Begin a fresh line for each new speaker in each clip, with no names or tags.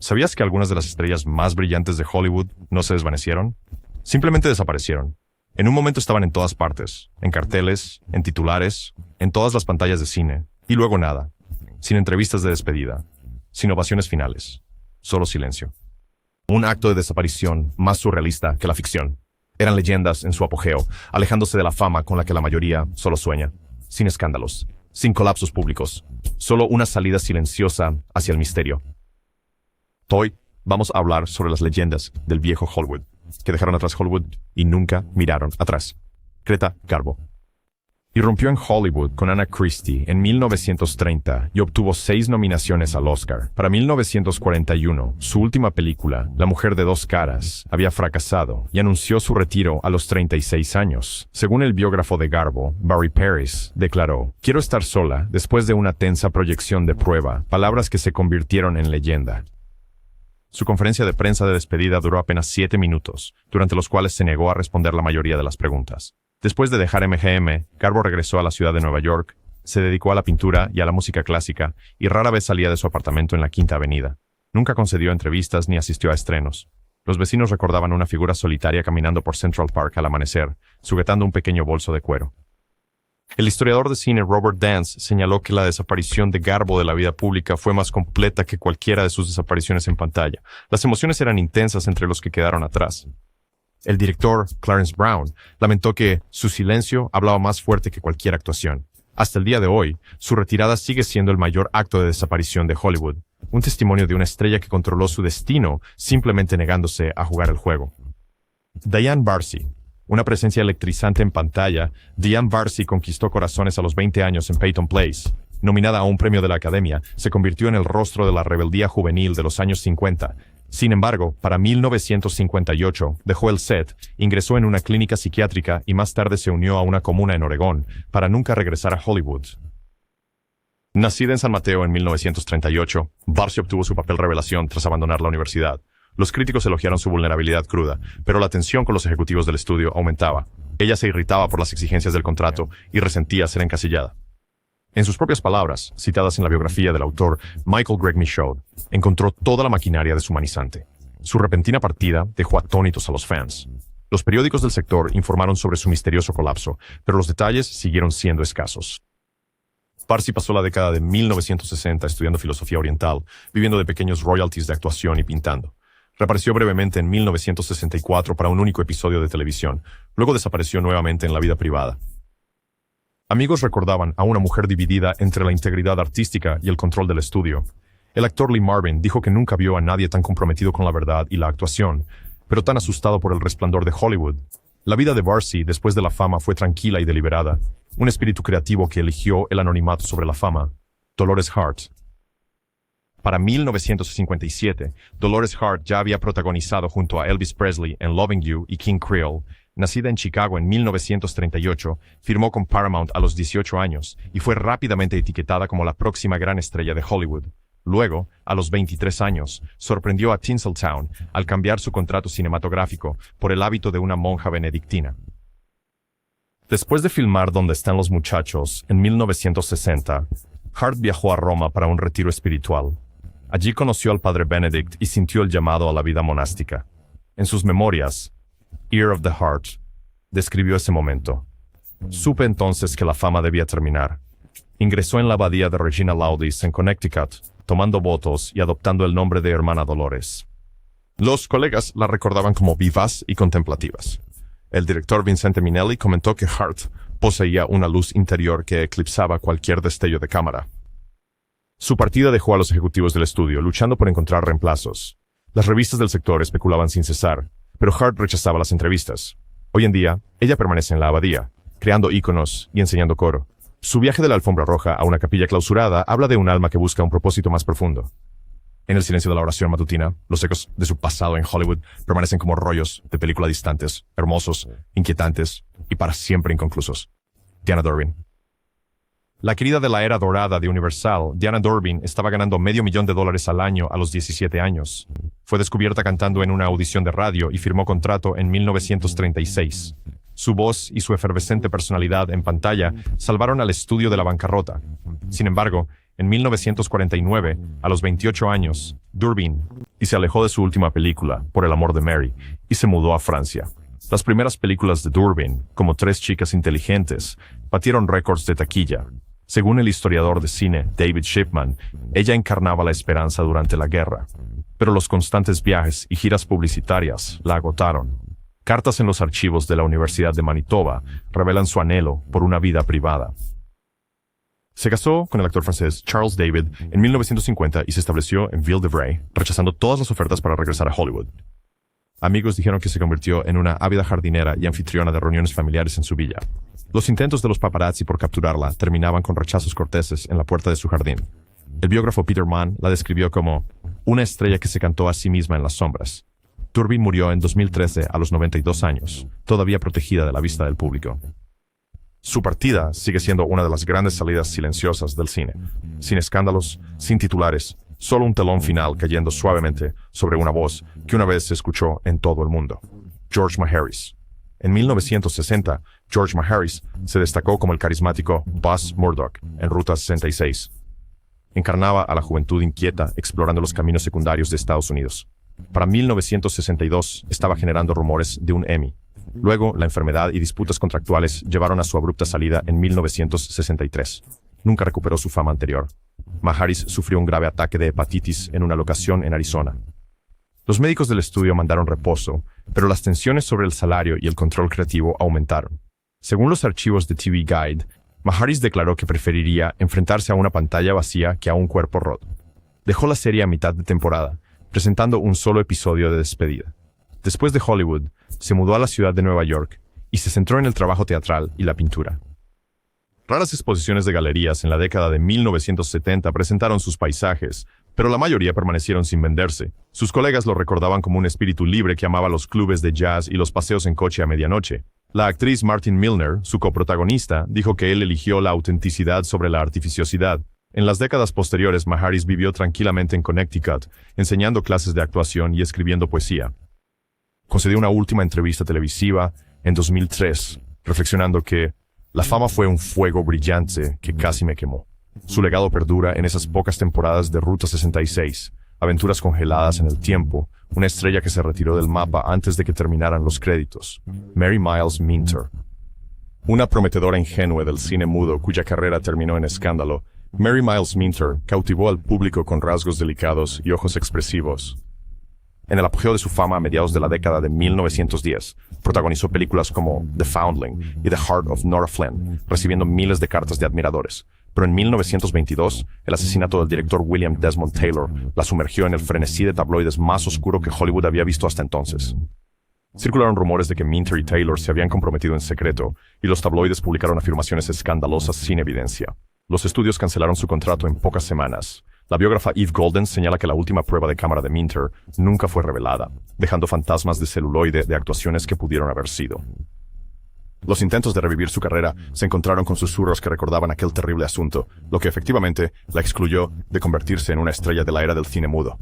¿Sabías que algunas de las estrellas más brillantes de Hollywood no se desvanecieron? Simplemente desaparecieron. En un momento estaban en todas partes, en carteles, en titulares, en todas las pantallas de cine, y luego nada, sin entrevistas de despedida, sin ovaciones finales, solo silencio. Un acto de desaparición más surrealista que la ficción. Eran leyendas en su apogeo, alejándose de la fama con la que la mayoría solo sueña, sin escándalos, sin colapsos públicos, solo una salida silenciosa hacia el misterio. Hoy vamos a hablar sobre las leyendas del viejo Hollywood, que dejaron atrás Hollywood y nunca miraron atrás. Greta Garbo. Irrumpió en Hollywood con Anna Christie en 1930 y obtuvo 6 nominaciones al Oscar. Para 1941, su última película, La mujer de dos caras, había fracasado y anunció su retiro a los 36 años. Según el biógrafo de Garbo, Barry Paris, declaró: "Quiero estar sola después de una tensa proyección de prueba", palabras que se convirtieron en leyenda. Su conferencia de prensa de despedida duró apenas 7 minutos, durante los cuales se negó a responder la mayoría de las preguntas. Después de dejar MGM, Garbo regresó a la ciudad de Nueva York, se dedicó a la pintura y a la música clásica, y rara vez salía de su apartamento en la Quinta Avenida. Nunca concedió entrevistas ni asistió a estrenos. Los vecinos recordaban una figura solitaria caminando por Central Park al amanecer, sujetando un pequeño bolso de cuero. El historiador de cine Robert Dance señaló que la desaparición de Garbo de la vida pública fue más completa que cualquiera de sus desapariciones en pantalla. Las emociones eran intensas entre los que quedaron atrás. El director, Clarence Brown, lamentó que su silencio hablaba más fuerte que cualquier actuación. Hasta el día de hoy, su retirada sigue siendo el mayor acto de desaparición de Hollywood, un testimonio de una estrella que controló su destino simplemente negándose a jugar el juego. Diane Varsi. Una presencia electrizante en pantalla, Diane Varsi conquistó corazones a los 20 años en Peyton Place. Nominada a un premio de la Academia, se convirtió en el rostro de la rebeldía juvenil de los años 50. Sin embargo, para 1958, dejó el set, ingresó en una clínica psiquiátrica y más tarde se unió a una comuna en Oregón, para nunca regresar a Hollywood. Nacida en San Mateo en 1938, Varsi obtuvo su papel revelación tras abandonar la universidad. Los críticos elogiaron su vulnerabilidad cruda, pero la tensión con los ejecutivos del estudio aumentaba. Ella se irritaba por las exigencias del contrato y resentía ser encasillada. En sus propias palabras, citadas en la biografía del autor Michael Greg Michaud, encontró toda la maquinaria deshumanizante. Su repentina partida dejó atónitos a los fans. Los periódicos del sector informaron sobre su misterioso colapso, pero los detalles siguieron siendo escasos. Varsi pasó la década de 1960 estudiando filosofía oriental, viviendo de pequeños royalties de actuación y pintando. Reapareció brevemente en 1964 para un único episodio de televisión. Luego desapareció nuevamente en la vida privada. Amigos recordaban a una mujer dividida entre la integridad artística y el control del estudio. El actor Lee Marvin dijo que nunca vio a nadie tan comprometido con la verdad y la actuación, pero tan asustado por el resplandor de Hollywood. La vida de Varsi después de la fama fue tranquila y deliberada, un espíritu creativo que eligió el anonimato sobre la fama. Dolores Hart. Para 1957, Dolores Hart ya había protagonizado junto a Elvis Presley en Loving You y King Creole. Nacida en Chicago en 1938, firmó con Paramount a los 18 años y fue rápidamente etiquetada como la próxima gran estrella de Hollywood. Luego, a los 23 años, sorprendió a Tinseltown al cambiar su contrato cinematográfico por el hábito de una monja benedictina. Después de filmar Donde están los muchachos, en 1960, Hart viajó a Roma para un retiro espiritual. Allí conoció al padre Benedict y sintió el llamado a la vida monástica. En sus memorias, Ear of the Heart, describió ese momento. Supe entonces que la fama debía terminar. Ingresó en la abadía de Regina Laudis en Connecticut, tomando votos y adoptando el nombre de Hermana Dolores. Los colegas la recordaban como vivaz y contemplativas. El director Vincente Minnelli comentó que Hart poseía una luz interior que eclipsaba cualquier destello de cámara. Su partida dejó a los ejecutivos del estudio luchando por encontrar reemplazos. Las revistas del sector especulaban sin cesar, pero Hart rechazaba las entrevistas. Hoy en día, ella permanece en la abadía, creando íconos y enseñando coro. Su viaje de la alfombra roja a una capilla clausurada habla de un alma que busca un propósito más profundo. En el silencio de la oración matutina, los ecos de su pasado en Hollywood permanecen como rollos de película distantes, hermosos, inquietantes y para siempre inconclusos. Diana Durbin. La querida de la era dorada de Universal, Diana Durbin, estaba ganando $500,000 al año a los 17 años. Fue descubierta cantando en una audición de radio y firmó contrato en 1936. Su voz y su efervescente personalidad en pantalla salvaron al estudio de la bancarrota. Sin embargo, en 1949, a los 28 años, Durbin y se alejó de su última película, Por el amor de Mary, y se mudó a Francia. Las primeras películas de Durbin, como Tres chicas inteligentes, batieron récords de taquilla. Según el historiador de cine David Shipman, ella encarnaba la esperanza durante la guerra. Pero los constantes viajes y giras publicitarias la agotaron. Cartas en los archivos de la Universidad de Manitoba revelan su anhelo por una vida privada. Se casó con el actor francés Charles David en 1950 y se estableció en Ville-de-Bray, rechazando todas las ofertas para regresar a Hollywood. Amigos dijeron que se convirtió en una ávida jardinera y anfitriona de reuniones familiares en su villa. Los intentos de los paparazzi por capturarla terminaban con rechazos corteses en la puerta de su jardín. El biógrafo Peter Mann la describió como una estrella que se cantó a sí misma en las sombras. Durbin murió en 2013 a los 92 años, todavía protegida de la vista del público. Su partida sigue siendo una de las grandes salidas silenciosas del cine. Sin escándalos, sin titulares, solo un telón final cayendo suavemente sobre una voz que una vez se escuchó en todo el mundo. George Maharis. En 1960, George Maharis se destacó como el carismático Buzz Murdoch en Ruta 66. Encarnaba a la juventud inquieta explorando los caminos secundarios de Estados Unidos. Para 1962 estaba generando rumores de un Emmy. Luego, la enfermedad y disputas contractuales llevaron a su abrupta salida en 1963. Nunca recuperó su fama anterior. Maharis sufrió un grave ataque de hepatitis en una locación en Arizona. Los médicos del estudio mandaron reposo, pero las tensiones sobre el salario y el control creativo aumentaron. Según los archivos de TV Guide, Maharis declaró que preferiría enfrentarse a una pantalla vacía que a un cuerpo roto. Dejó la serie a mitad de temporada, presentando un solo episodio de despedida. Después de Hollywood, se mudó a la ciudad de Nueva York y se centró en el trabajo teatral y la pintura. Raras exposiciones de galerías en la década de 1970 presentaron sus paisajes, pero la mayoría permanecieron sin venderse. Sus colegas lo recordaban como un espíritu libre que amaba los clubes de jazz y los paseos en coche a medianoche. La actriz Martin Milner, su coprotagonista, dijo que él eligió la autenticidad sobre la artificiosidad. En las décadas posteriores, Maharis vivió tranquilamente en Connecticut, enseñando clases de actuación y escribiendo poesía. Concedió una última entrevista televisiva en 2003, reflexionando que la fama fue un fuego brillante que casi me quemó. Su legado perdura en esas pocas temporadas de Ruta 66, aventuras congeladas en el tiempo, una estrella que se retiró del mapa antes de que terminaran los créditos. Mary Miles Minter. Una prometedora ingenua del cine mudo cuya carrera terminó en escándalo, Mary Miles Minter cautivó al público con rasgos delicados y ojos expresivos. En el apogeo de su fama a mediados de la década de 1910, protagonizó películas como The Foundling y The Heart of Nora Flynn, recibiendo miles de cartas de admiradores. Pero en 1922, el asesinato del director William Desmond Taylor la sumergió en el frenesí de tabloides más oscuro que Hollywood había visto hasta entonces. Circularon rumores de que Minter y Taylor se habían comprometido en secreto, y los tabloides publicaron afirmaciones escandalosas sin evidencia. Los estudios cancelaron su contrato en pocas semanas. La biógrafa Eve Golden señala que la última prueba de cámara de Minter nunca fue revelada, dejando fantasmas de celuloide de actuaciones que pudieron haber sido. Los intentos de revivir su carrera se encontraron con susurros que recordaban aquel terrible asunto, lo que efectivamente la excluyó de convertirse en una estrella de la era del cine mudo.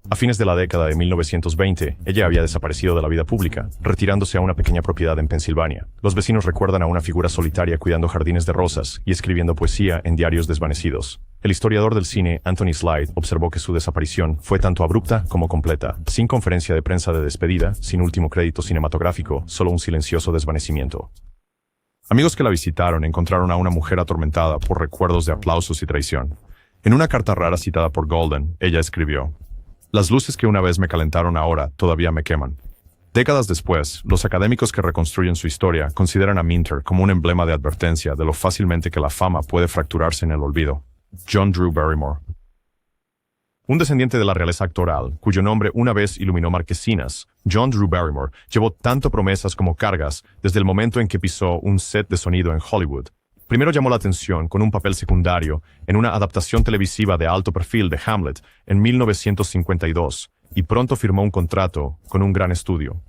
A fines de la década de 1920, ella había desaparecido de la vida pública, retirándose a una pequeña propiedad en Pensilvania. Los vecinos recuerdan a una figura solitaria cuidando jardines de rosas y escribiendo poesía en diarios desvanecidos. El historiador del cine, Anthony Slide, observó que su desaparición fue tanto abrupta como completa, sin conferencia de prensa de despedida, sin último crédito cinematográfico, solo un silencioso desvanecimiento. Amigos que la visitaron encontraron a una mujer atormentada por recuerdos de aplausos y traición. En una carta rara citada por Golden, ella escribió: "Las luces que una vez me calentaron ahora todavía me queman". Décadas después, los académicos que reconstruyen su historia consideran a Minter como un emblema de advertencia de lo fácilmente que la fama puede fracturarse en el olvido. John Drew Barrymore. Un descendiente de la realeza actoral, cuyo nombre una vez iluminó marquesinas, John Drew Barrymore llevó tanto promesas como cargas desde el momento en que pisó un set de sonido en Hollywood. Primero llamó la atención con un papel secundario en una adaptación televisiva de alto perfil de Hamlet en 1952, y pronto firmó un contrato con un gran estudio.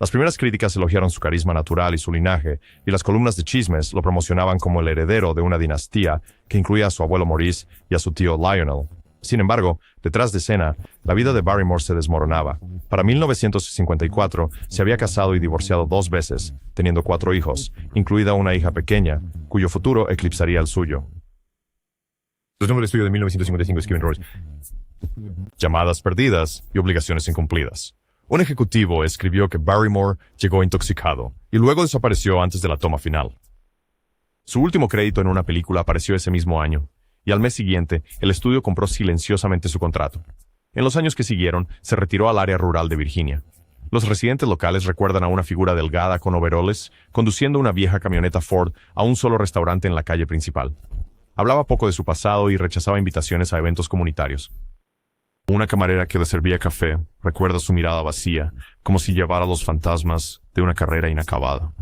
Las primeras críticas elogiaron su carisma natural y su linaje, y las columnas de chismes lo promocionaban como el heredero de una dinastía que incluía a su abuelo Maurice y a su tío Lionel. Sin embargo, detrás de escena, la vida de Barrymore se desmoronaba. Para 1954, se había casado y divorciado 2 veces, teniendo 4 hijos, incluida una hija pequeña, cuyo futuro eclipsaría el suyo. El nombre del estudio de 1955 es Kevin Royce. Llamadas perdidas y obligaciones incumplidas. Un ejecutivo escribió que Barrymore llegó intoxicado y luego desapareció antes de la toma final. Su último crédito en una película apareció ese mismo año, y al mes siguiente, el estudio compró silenciosamente su contrato. En los años que siguieron, se retiró al área rural de Virginia. Los residentes locales recuerdan a una figura delgada con overoles conduciendo una vieja camioneta Ford a un solo restaurante en la calle principal. Hablaba poco de su pasado y rechazaba invitaciones a eventos comunitarios. Una camarera que le servía café recuerda su mirada vacía, como si llevara los fantasmas de una carrera inacabada.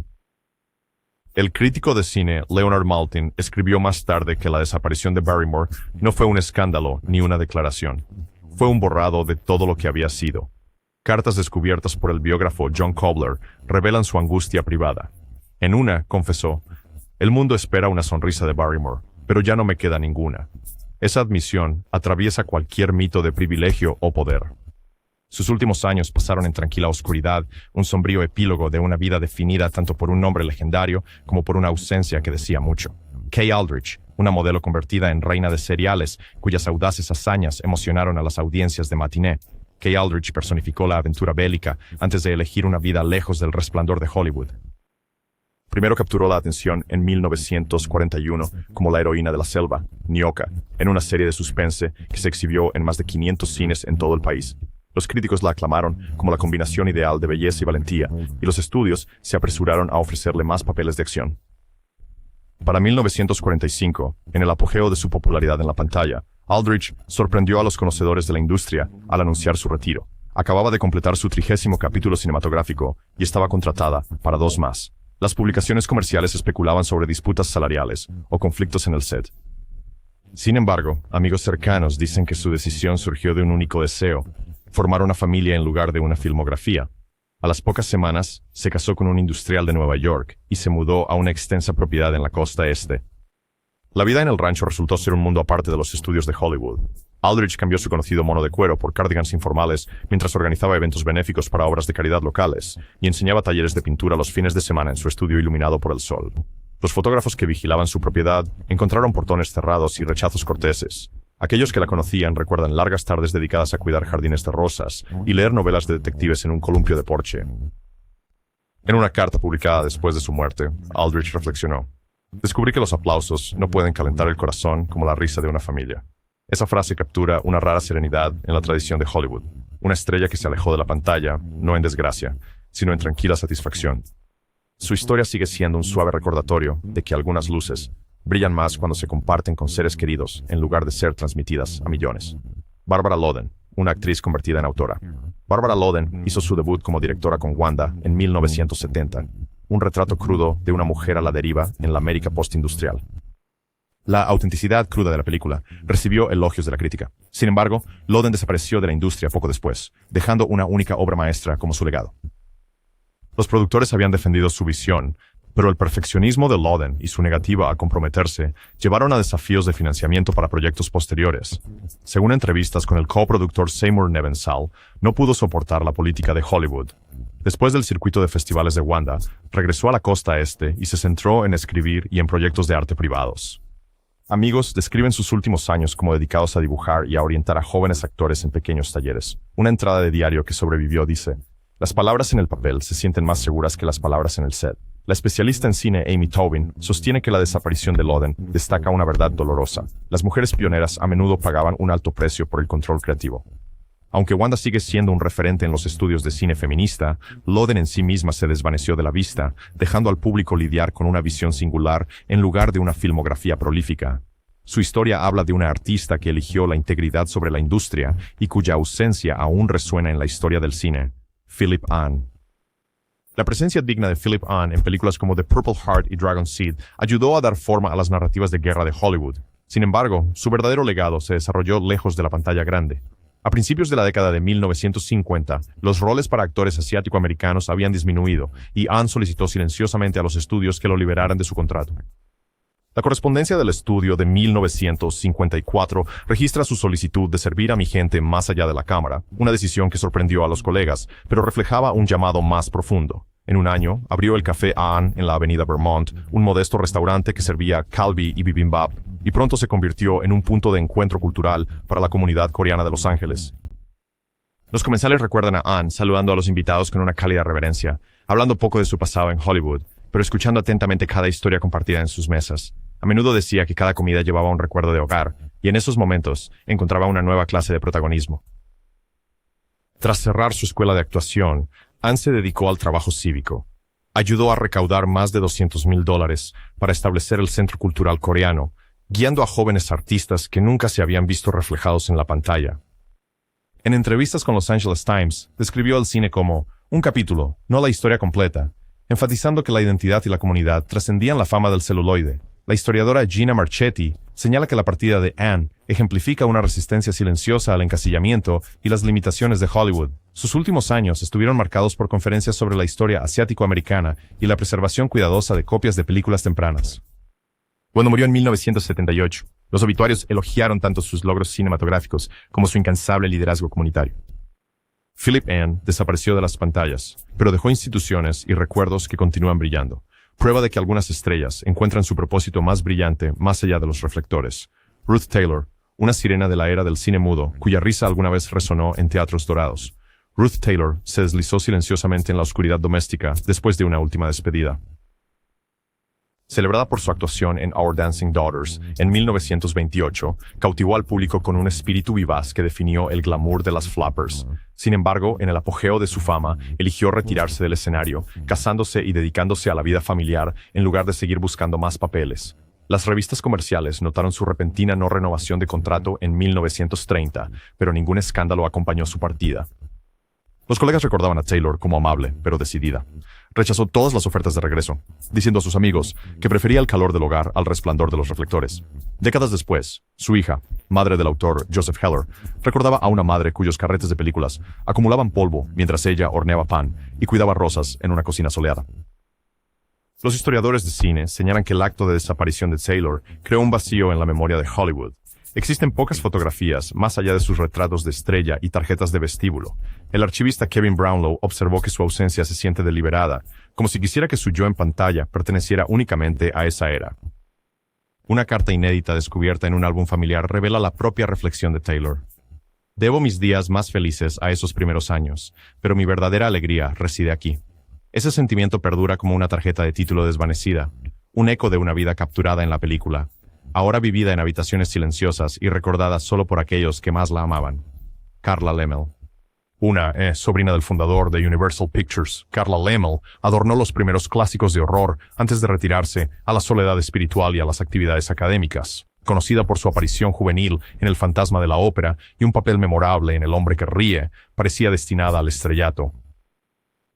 El crítico de cine Leonard Maltin escribió más tarde que la desaparición de Barrymore no fue un escándalo ni una declaración. Fue un borrado de todo lo que había sido. Cartas descubiertas por el biógrafo John Cobbler revelan su angustia privada. En una, confesó, «El mundo espera una sonrisa de Barrymore, pero ya no me queda ninguna». Esa admisión atraviesa cualquier mito de privilegio o poder. Sus últimos años pasaron en tranquila oscuridad, un sombrío epílogo de una vida definida tanto por un nombre legendario como por una ausencia que decía mucho. Kay Aldrich, una modelo convertida en reina de seriales, cuyas audaces hazañas emocionaron a las audiencias de matiné. Kay Aldrich personificó la aventura bélica antes de elegir una vida lejos del resplandor de Hollywood. Primero capturó la atención en 1941 como la heroína de la selva, Nyoka, en una serie de suspense que se exhibió en más de 500 cines en todo el país. Los críticos la aclamaron como la combinación ideal de belleza y valentía, y los estudios se apresuraron a ofrecerle más papeles de acción. Para 1945, en el apogeo de su popularidad en la pantalla, Aldrich sorprendió a los conocedores de la industria al anunciar su retiro. Acababa de completar su 30º capítulo cinematográfico y estaba contratada para 2 más. Las publicaciones comerciales especulaban sobre disputas salariales o conflictos en el set. Sin embargo, amigos cercanos dicen que su decisión surgió de un único deseo: formar una familia en lugar de una filmografía. A las pocas semanas, se casó con un industrial de Nueva York y se mudó a una extensa propiedad en la costa este. La vida en el rancho resultó ser un mundo aparte de los estudios de Hollywood. Aldrich cambió su conocido mono de cuero por cardigans informales mientras organizaba eventos benéficos para obras de caridad locales y enseñaba talleres de pintura los fines de semana en su estudio iluminado por el sol. Los fotógrafos que vigilaban su propiedad encontraron portones cerrados y rechazos corteses. Aquellos que la conocían recuerdan largas tardes dedicadas a cuidar jardines de rosas y leer novelas de detectives en un columpio de porche. En una carta publicada después de su muerte, Aldrich reflexionó: «Descubrí que los aplausos no pueden calentar el corazón como la risa de una familia». Esa frase captura una rara serenidad en la tradición de Hollywood. Una estrella que se alejó de la pantalla, no en desgracia, sino en tranquila satisfacción. Su historia sigue siendo un suave recordatorio de que algunas luces brillan más cuando se comparten con seres queridos en lugar de ser transmitidas a millones. Barbara Loden, una actriz convertida en autora. Barbara Loden hizo su debut como directora con Wanda en 1970, un retrato crudo de una mujer a la deriva en la América postindustrial. La autenticidad cruda de la película recibió elogios de la crítica. Sin embargo, Loden desapareció de la industria poco después, dejando una única obra maestra como su legado. Los productores habían defendido su visión, pero el perfeccionismo de Loden y su negativa a comprometerse llevaron a desafíos de financiamiento para proyectos posteriores. Según entrevistas con el coproductor Seymour Nebenzahl, no pudo soportar la política de Hollywood. Después del circuito de festivales de Wanda, regresó a la costa este y se centró en escribir y en proyectos de arte privados. Amigos describen sus últimos años como dedicados a dibujar y a orientar a jóvenes actores en pequeños talleres. Una entrada de diario que sobrevivió dice: «Las palabras en el papel se sienten más seguras que las palabras en el set». La especialista en cine Amy Tobin sostiene que la desaparición de Loden destaca una verdad dolorosa. Las mujeres pioneras a menudo pagaban un alto precio por el control creativo. Aunque Wanda sigue siendo un referente en los estudios de cine feminista, Loden en sí misma se desvaneció de la vista, dejando al público lidiar con una visión singular en lugar de una filmografía prolífica. Su historia habla de una artista que eligió la integridad sobre la industria y cuya ausencia aún resuena en la historia del cine: Philip Ahn. La presencia digna de Philip Ahn en películas como The Purple Heart y Dragon Seed ayudó a dar forma a las narrativas de guerra de Hollywood. Sin embargo, su verdadero legado se desarrolló lejos de la pantalla grande. A principios de la década de 1950, los roles para actores asiático-americanos habían disminuido y Ahn solicitó silenciosamente a los estudios que lo liberaran de su contrato. La correspondencia del estudio de 1954 registra su solicitud de servir a mi gente más allá de la cámara, una decisión que sorprendió a los colegas, pero reflejaba un llamado más profundo. En un año, abrió el Café Ahn en la avenida Vermont, un modesto restaurante que servía kalbi y bibimbap, y pronto se convirtió en un punto de encuentro cultural para la comunidad coreana de Los Ángeles. Los comensales recuerdan a Ahn saludando a los invitados con una cálida reverencia, hablando poco de su pasado en Hollywood, pero escuchando atentamente cada historia compartida en sus mesas. A menudo decía que cada comida llevaba un recuerdo de hogar, y en esos momentos encontraba una nueva clase de protagonismo. Tras cerrar su escuela de actuación, Ahn se dedicó al trabajo cívico. Ayudó a recaudar más de $200,000 para establecer el Centro Cultural Coreano, guiando a jóvenes artistas que nunca se habían visto reflejados en la pantalla. En entrevistas con Los Angeles Times, describió el cine como un capítulo, no la historia completa, enfatizando que la identidad y la comunidad trascendían la fama del celuloide. La historiadora Gina Marchetti señala que la partida de Ahn ejemplifica una resistencia silenciosa al encasillamiento y las limitaciones de Hollywood. Sus últimos años estuvieron marcados por conferencias sobre la historia asiático-americana y la preservación cuidadosa de copias de películas tempranas. Cuando murió en 1978, los obituarios elogiaron tanto sus logros cinematográficos como su incansable liderazgo comunitario. Philip Ahn desapareció de las pantallas, pero dejó instituciones y recuerdos que continúan brillando. Prueba de que algunas estrellas encuentran su propósito más brillante más allá de los reflectores. Ruth Taylor, una sirena de la era del cine mudo, cuya risa alguna vez resonó en teatros dorados. Ruth Taylor se deslizó silenciosamente en la oscuridad doméstica después de una última despedida. Celebrada por su actuación en Our Dancing Daughters en 1928, cautivó al público con un espíritu vivaz que definió el glamour de las flappers. Sin embargo, en el apogeo de su fama, eligió retirarse del escenario, casándose y dedicándose a la vida familiar en lugar de seguir buscando más papeles. Las revistas comerciales notaron su repentina no renovación de contrato en 1930, pero ningún escándalo acompañó su partida. Los colegas recordaban a Taylor como amable, pero decidida. Rechazó todas las ofertas de regreso, diciendo a sus amigos que prefería el calor del hogar al resplandor de los reflectores. Décadas después, su hija, madre del autor Joseph Heller, recordaba a una madre cuyos carretes de películas acumulaban polvo mientras ella horneaba pan y cuidaba rosas en una cocina soleada. Los historiadores de cine señalan que el acto de desaparición de Taylor creó un vacío en la memoria de Hollywood. Existen pocas fotografías más allá de sus retratos de estrella y tarjetas de vestíbulo. El archivista Kevin Brownlow observó que su ausencia se siente deliberada, como si quisiera que su yo en pantalla perteneciera únicamente a esa era. Una carta inédita descubierta en un álbum familiar revela la propia reflexión de Taylor. Debo mis días más felices a esos primeros años, pero mi verdadera alegría reside aquí. Ese sentimiento perdura como una tarjeta de título desvanecida, un eco de una vida capturada en la película, ahora vivida en habitaciones silenciosas y recordada solo por aquellos que más la amaban. Carla Laemmle. Una sobrina del fundador de Universal Pictures, Carla Laemmle, adornó los primeros clásicos de horror antes de retirarse a la soledad espiritual y a las actividades académicas. Conocida por su aparición juvenil en El fantasma de la ópera y un papel memorable en El hombre que ríe, parecía destinada al estrellato.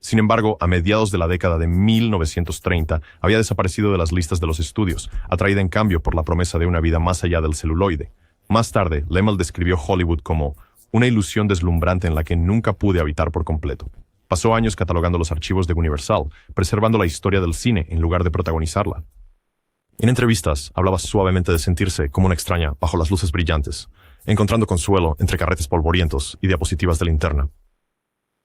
Sin embargo, a mediados de la década de 1930, había desaparecido de las listas de los estudios, atraída en cambio por la promesa de una vida más allá del celuloide. Más tarde, Laemmle describió Hollywood como una ilusión deslumbrante en la que nunca pude habitar por completo. Pasó años catalogando los archivos de Universal, preservando la historia del cine en lugar de protagonizarla. En entrevistas, hablaba suavemente de sentirse como una extraña bajo las luces brillantes, encontrando consuelo entre carretes polvorientos y diapositivas de linterna.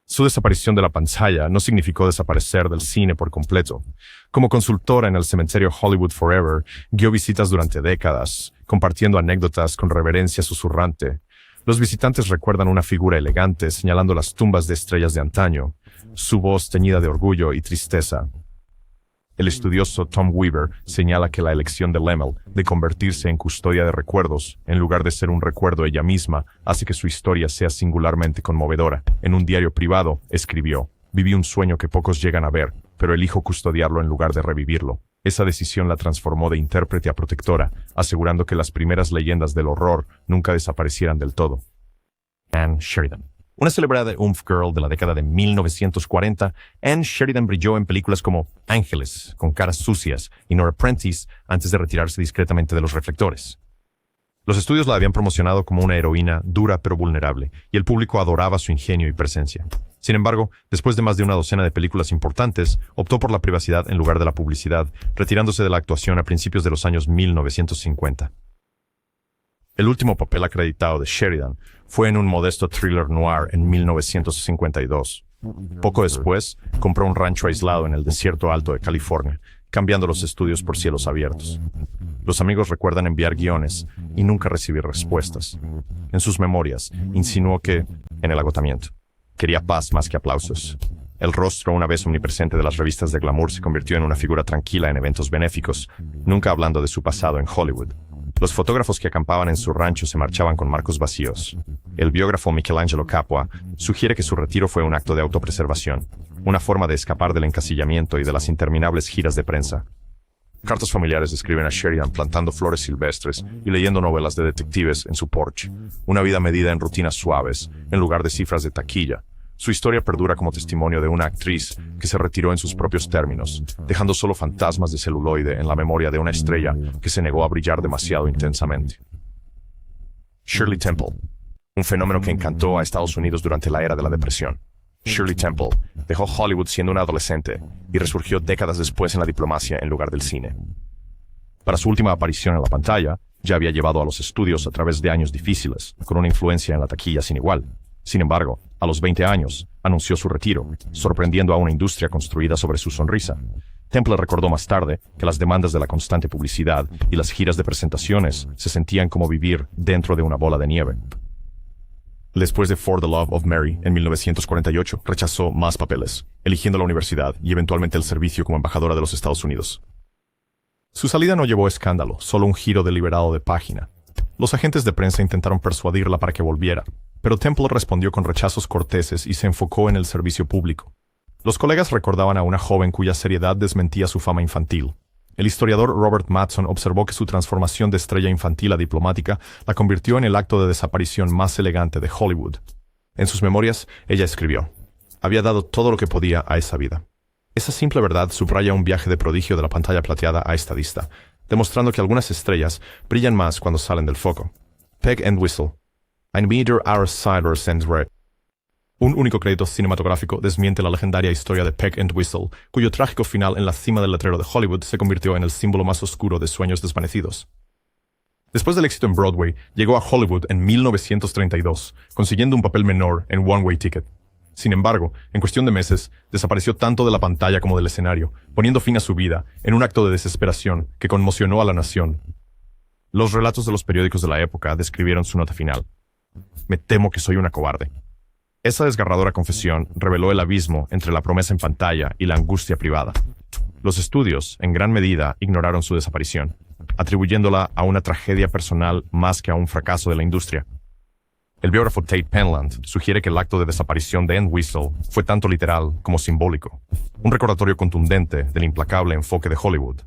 Su desaparición de la pantalla no significó desaparecer del cine por completo. Como consultora en el cementerio Hollywood Forever, guió visitas durante décadas, compartiendo anécdotas con reverencia susurrante. Los visitantes recuerdan una figura elegante señalando las tumbas de estrellas de antaño, su voz teñida de orgullo y tristeza. El estudioso Tom Weaver señala que la elección de Laemmle de convertirse en custodia de recuerdos, en lugar de ser un recuerdo ella misma, hace que su historia sea singularmente conmovedora. En un diario privado, escribió: «Viví un sueño que pocos llegan a ver, pero elijo custodiarlo en lugar de revivirlo». Esa decisión la transformó de intérprete a protectora, asegurando que las primeras leyendas del horror nunca desaparecieran del todo. Ann Sheridan. Una celebrada Oomph Girl de la década de 1940, Ann Sheridan brilló en películas como Ángeles, con caras sucias, y No Apprentice antes de retirarse discretamente de los reflectores. Los estudios la habían promocionado como una heroína dura pero vulnerable, y el público adoraba su ingenio y presencia. Sin embargo, después de más de una docena de películas importantes, optó por la privacidad en lugar de la publicidad, retirándose de la actuación a principios de los años 1950. El último papel acreditado de Sheridan fue en un modesto thriller noir en 1952. Poco después, compró un rancho aislado en el desierto alto de California, cambiando los estudios por cielos abiertos. Los amigos recuerdan enviar guiones y nunca recibir respuestas. En sus memorias, insinuó que, en el agotamiento, quería paz más que aplausos. El rostro, una vez omnipresente de las revistas de glamour, se convirtió en una figura tranquila en eventos benéficos, nunca hablando de su pasado en Hollywood. Los fotógrafos que acampaban en su rancho se marchaban con marcos vacíos. El biógrafo Michelangelo Capua sugiere que su retiro fue un acto de autopreservación, una forma de escapar del encasillamiento y de las interminables giras de prensa. Cartas familiares describen a Sheridan plantando flores silvestres y leyendo novelas de detectives en su porche, una vida medida en rutinas suaves, en lugar de cifras de taquilla. Su historia perdura como testimonio de una actriz que se retiró en sus propios términos, dejando solo fantasmas de celuloide en la memoria de una estrella que se negó a brillar demasiado intensamente. Shirley Temple, un fenómeno que encantó a Estados Unidos durante la era de la Depresión. Shirley Temple dejó Hollywood siendo una adolescente y resurgió décadas después en la diplomacia en lugar del cine. Para su última aparición en la pantalla, ya había llevado a los estudios a través de años difíciles, con una influencia en la taquilla sin igual. Sin embargo, a los 20 años, anunció su retiro, sorprendiendo a una industria construida sobre su sonrisa. Temple recordó más tarde que las demandas de la constante publicidad y las giras de presentaciones se sentían como vivir dentro de una bola de nieve. Después de For the Love of Mary, en 1948, rechazó más papeles, eligiendo la universidad y eventualmente el servicio como embajadora de los Estados Unidos. Su salida no llevó escándalo, solo un giro deliberado de página. Los agentes de prensa intentaron persuadirla para que volviera, pero Temple respondió con rechazos corteses y se enfocó en el servicio público. Los colegas recordaban a una joven cuya seriedad desmentía su fama infantil. El historiador Robert Matson observó que su transformación de estrella infantil a diplomática la convirtió en el acto de desaparición más elegante de Hollywood. En sus memorias, ella escribió: «Había dado todo lo que podía a esa vida». Esa simple verdad subraya un viaje de prodigio de la pantalla plateada a estadista, demostrando que algunas estrellas brillan más cuando salen del foco. Peg and Whistle. Ein Meter Outsiders and Red. Un único crédito cinematográfico desmiente la legendaria historia de Peg and Whistle, cuyo trágico final en la cima del letrero de Hollywood se convirtió en el símbolo más oscuro de sueños desvanecidos. Después del éxito en Broadway, llegó a Hollywood en 1932, consiguiendo un papel menor en One Way Ticket. Sin embargo, en cuestión de meses, desapareció tanto de la pantalla como del escenario, poniendo fin a su vida en un acto de desesperación que conmocionó a la nación. Los relatos de los periódicos de la época describieron su nota final: «Me temo que soy una cobarde». Esa desgarradora confesión reveló el abismo entre la promesa en pantalla y la angustia privada. Los estudios, en gran medida, ignoraron su desaparición, atribuyéndola a una tragedia personal más que a un fracaso de la industria. El biógrafo Tate Penland sugiere que el acto de desaparición de Ann Whistle fue tanto literal como simbólico, un recordatorio contundente del implacable enfoque de Hollywood.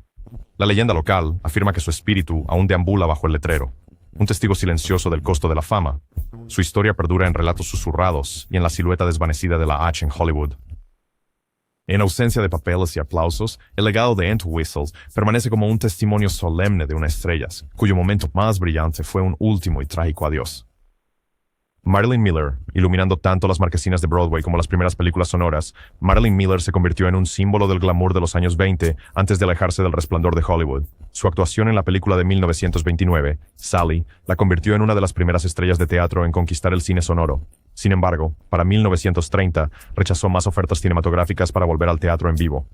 La leyenda local afirma que su espíritu aún deambula bajo el letrero, un testigo silencioso del costo de la fama. Su historia perdura en relatos susurrados y en la silueta desvanecida de la H en Hollywood. En ausencia de papeles y aplausos, el legado de Ann Whistle permanece como un testimonio solemne de una estrella, cuyo momento más brillante fue un último y trágico adiós. Marilyn Miller, iluminando tanto las marquesinas de Broadway como las primeras películas sonoras, Marilyn Miller se convirtió en un símbolo del glamour de los años 20 antes de alejarse del resplandor de Hollywood. Su actuación en la película de 1929, Sally, la convirtió en una de las primeras estrellas de teatro en conquistar el cine sonoro. Sin embargo, para 1930, rechazó más ofertas cinematográficas para volver al teatro en vivo.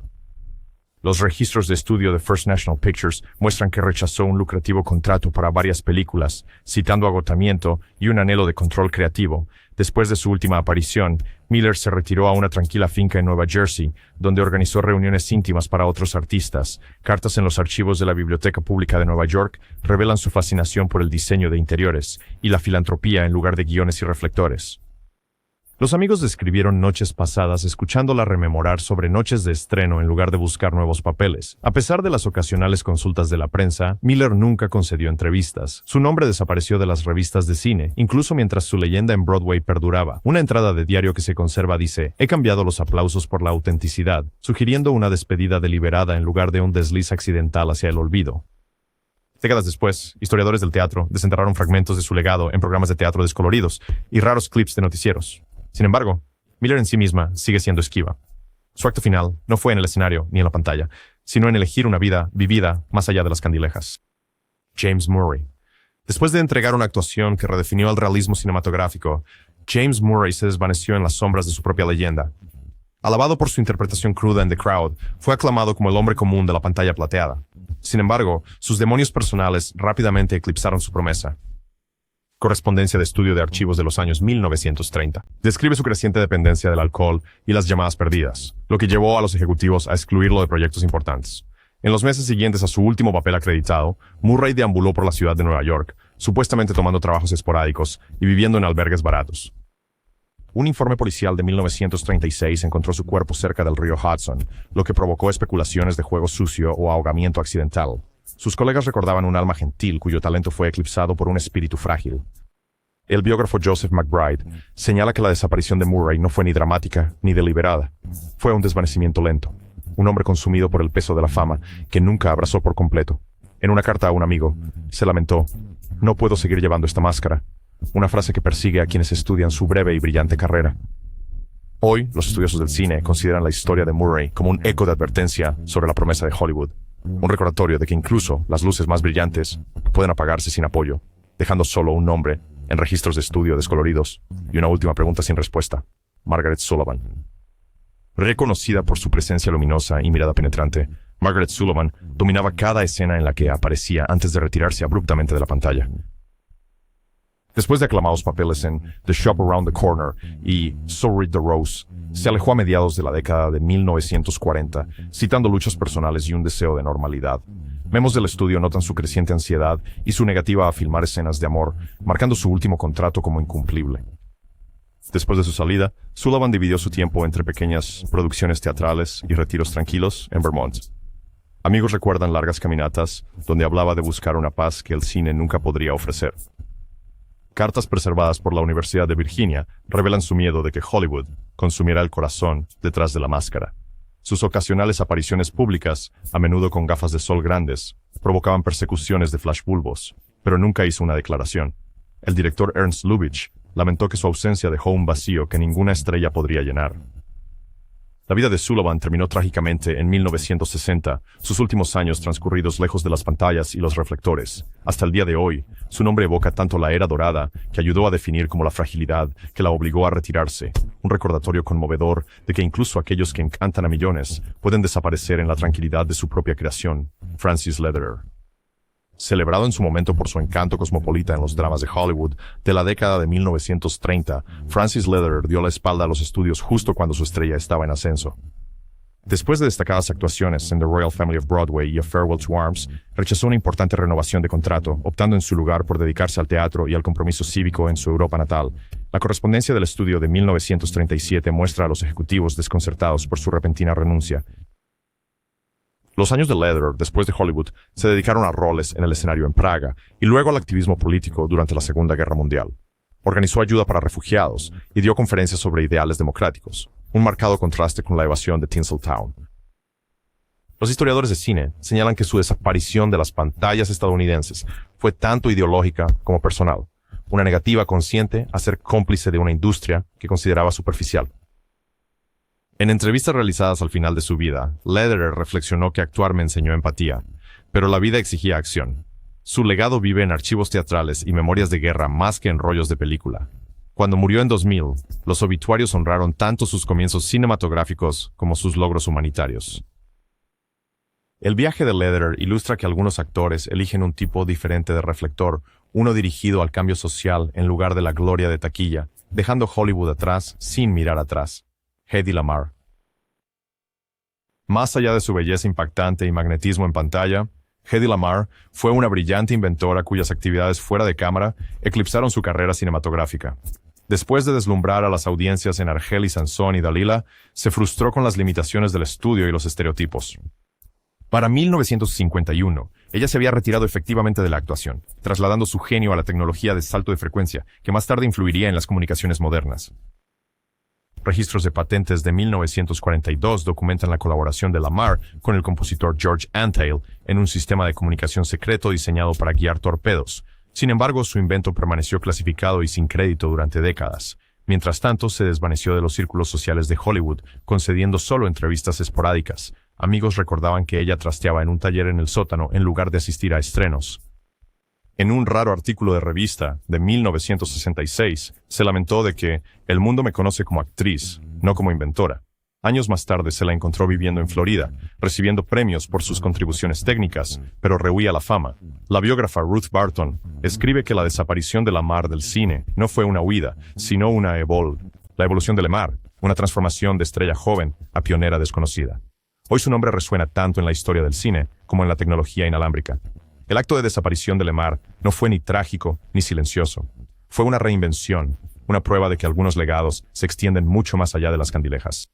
Los registros de estudio de First National Pictures muestran que rechazó un lucrativo contrato para varias películas, citando agotamiento y un anhelo de control creativo. Después de su última aparición, Miller se retiró a una tranquila finca en Nueva Jersey, donde organizó reuniones íntimas para otros artistas. Cartas en los archivos de la Biblioteca Pública de Nueva York revelan su fascinación por el diseño de interiores y la filantropía en lugar de guiones y reflectores. Los amigos describieron noches pasadas escuchándola rememorar sobre noches de estreno en lugar de buscar nuevos papeles. A pesar de las ocasionales consultas de la prensa, Miller nunca concedió entrevistas. Su nombre desapareció de las revistas de cine, incluso mientras su leyenda en Broadway perduraba. Una entrada de diario que se conserva dice: «He cambiado los aplausos por la autenticidad», sugiriendo una despedida deliberada en lugar de un desliz accidental hacia el olvido. Décadas después, historiadores del teatro desenterraron fragmentos de su legado en programas de teatro descoloridos y raros clips de noticieros. Sin embargo, Miller en sí misma sigue siendo esquiva. Su acto final no fue en el escenario ni en la pantalla, sino en elegir una vida vivida más allá de las candilejas. James Murray. Después de entregar una actuación que redefinió el realismo cinematográfico, James Murray se desvaneció en las sombras de su propia leyenda. Alabado por su interpretación cruda en The Crowd, fue aclamado como el hombre común de la pantalla plateada. Sin embargo, sus demonios personales rápidamente eclipsaron su promesa. Correspondencia de estudio de archivos de los años 1930. Describe su creciente dependencia del alcohol y las llamadas perdidas, lo que llevó a los ejecutivos a excluirlo de proyectos importantes. En los meses siguientes a su último papel acreditado, Murray deambuló por la ciudad de Nueva York, supuestamente tomando trabajos esporádicos y viviendo en albergues baratos. Un informe policial de 1936 encontró su cuerpo cerca del río Hudson, lo que provocó especulaciones de juego sucio o ahogamiento accidental. Sus colegas recordaban un alma gentil cuyo talento fue eclipsado por un espíritu frágil. El biógrafo Joseph McBride señala que la desaparición de Murray no fue ni dramática ni deliberada. Fue un desvanecimiento lento. Un hombre consumido por el peso de la fama que nunca abrazó por completo. En una carta a un amigo, se lamentó: "No puedo seguir llevando esta máscara", una frase que persigue a quienes estudian su breve y brillante carrera. Hoy, los estudiosos del cine consideran la historia de Murray como un eco de advertencia sobre la promesa de Hollywood, un recordatorio de que incluso las luces más brillantes pueden apagarse sin apoyo, dejando solo un nombre en registros de estudio descoloridos y una última pregunta sin respuesta: Margaret Sullavan. Reconocida por su presencia luminosa y mirada penetrante, Margaret Sullavan dominaba cada escena en la que aparecía antes de retirarse abruptamente de la pantalla. Después de aclamados papeles en The Shop Around the Corner y So Rid the Rose, se alejó a mediados de la década de 1940, citando luchas personales y un deseo de normalidad. Memos del estudio notan su creciente ansiedad y su negativa a filmar escenas de amor, marcando su último contrato como incumplible. Después de su salida, Sullavan dividió su tiempo entre pequeñas producciones teatrales y retiros tranquilos en Vermont. Amigos recuerdan largas caminatas donde hablaba de buscar una paz que el cine nunca podría ofrecer. Cartas preservadas por la Universidad de Virginia revelan su miedo de que Hollywood consumiera el corazón detrás de la máscara. Sus ocasionales apariciones públicas, a menudo con gafas de sol grandes, provocaban persecuciones de flashbulbos, pero nunca hizo una declaración. El director Ernst Lubitsch lamentó que su ausencia dejó un vacío que ninguna estrella podría llenar. La vida de Sullavan terminó trágicamente en 1960, sus últimos años transcurridos lejos de las pantallas y los reflectores. Hasta el día de hoy, su nombre evoca tanto la era dorada, que ayudó a definir como la fragilidad que la obligó a retirarse, un recordatorio conmovedor de que incluso aquellos que encantan a millones pueden desaparecer en la tranquilidad de su propia creación. Francis Lederer. Celebrado en su momento por su encanto cosmopolita en los dramas de Hollywood de la década de 1930, Francis Lederer dio la espalda a los estudios justo cuando su estrella estaba en ascenso. Después de destacadas actuaciones en The Royal Family of Broadway y A Farewell to Arms, rechazó una importante renovación de contrato, optando en su lugar por dedicarse al teatro y al compromiso cívico en su Europa natal. La correspondencia del estudio de 1937 muestra a los ejecutivos desconcertados por su repentina renuncia. Los años de Lederer, después de Hollywood, se dedicaron a roles en el escenario en Praga y luego al activismo político durante la Segunda Guerra Mundial. Organizó ayuda para refugiados y dio conferencias sobre ideales democráticos, un marcado contraste con la evasión de Tinseltown. Los historiadores de cine señalan que su desaparición de las pantallas estadounidenses fue tanto ideológica como personal, una negativa consciente a ser cómplice de una industria que consideraba superficial. En entrevistas realizadas al final de su vida, Lederer reflexionó que actuar me enseñó empatía, pero la vida exigía acción. Su legado vive en archivos teatrales y memorias de guerra más que en rollos de película. Cuando murió en 2000, los obituarios honraron tanto sus comienzos cinematográficos como sus logros humanitarios. El viaje de Lederer ilustra que algunos actores eligen un tipo diferente de reflector, uno dirigido al cambio social en lugar de la gloria de taquilla, dejando Hollywood atrás sin mirar atrás. Hedy Lamarr. Más allá de su belleza impactante y magnetismo en pantalla, Hedy Lamarr fue una brillante inventora cuyas actividades fuera de cámara eclipsaron su carrera cinematográfica. Después de deslumbrar a las audiencias en Argel y Sansón y Dalila, se frustró con las limitaciones del estudio y los estereotipos. Para 1951, ella se había retirado efectivamente de la actuación, trasladando su genio a la tecnología de salto de frecuencia, que más tarde influiría en las comunicaciones modernas. Registros de patentes de 1942 documentan la colaboración de Lamarr con el compositor George Antheil en un sistema de comunicación secreto diseñado para guiar torpedos. Sin embargo, su invento permaneció clasificado y sin crédito durante décadas. Mientras tanto, se desvaneció de los círculos sociales de Hollywood, concediendo solo entrevistas esporádicas. Amigos recordaban que ella trasteaba en un taller en el sótano en lugar de asistir a estrenos. En un raro artículo de revista de 1966, se lamentó de que el mundo me conoce como actriz, no como inventora. Años más tarde se la encontró viviendo en Florida, recibiendo premios por sus contribuciones técnicas, pero rehuía la fama. La biógrafa Ruth Barton escribe que la desaparición de Lamar del cine no fue una huida, sino la evolución de Lamar, una transformación de estrella joven a pionera desconocida. Hoy su nombre resuena tanto en la historia del cine como en la tecnología inalámbrica. El acto de desaparición de Lamar no fue ni trágico ni silencioso. Fue una reinvención, una prueba de que algunos legados se extienden mucho más allá de las candilejas.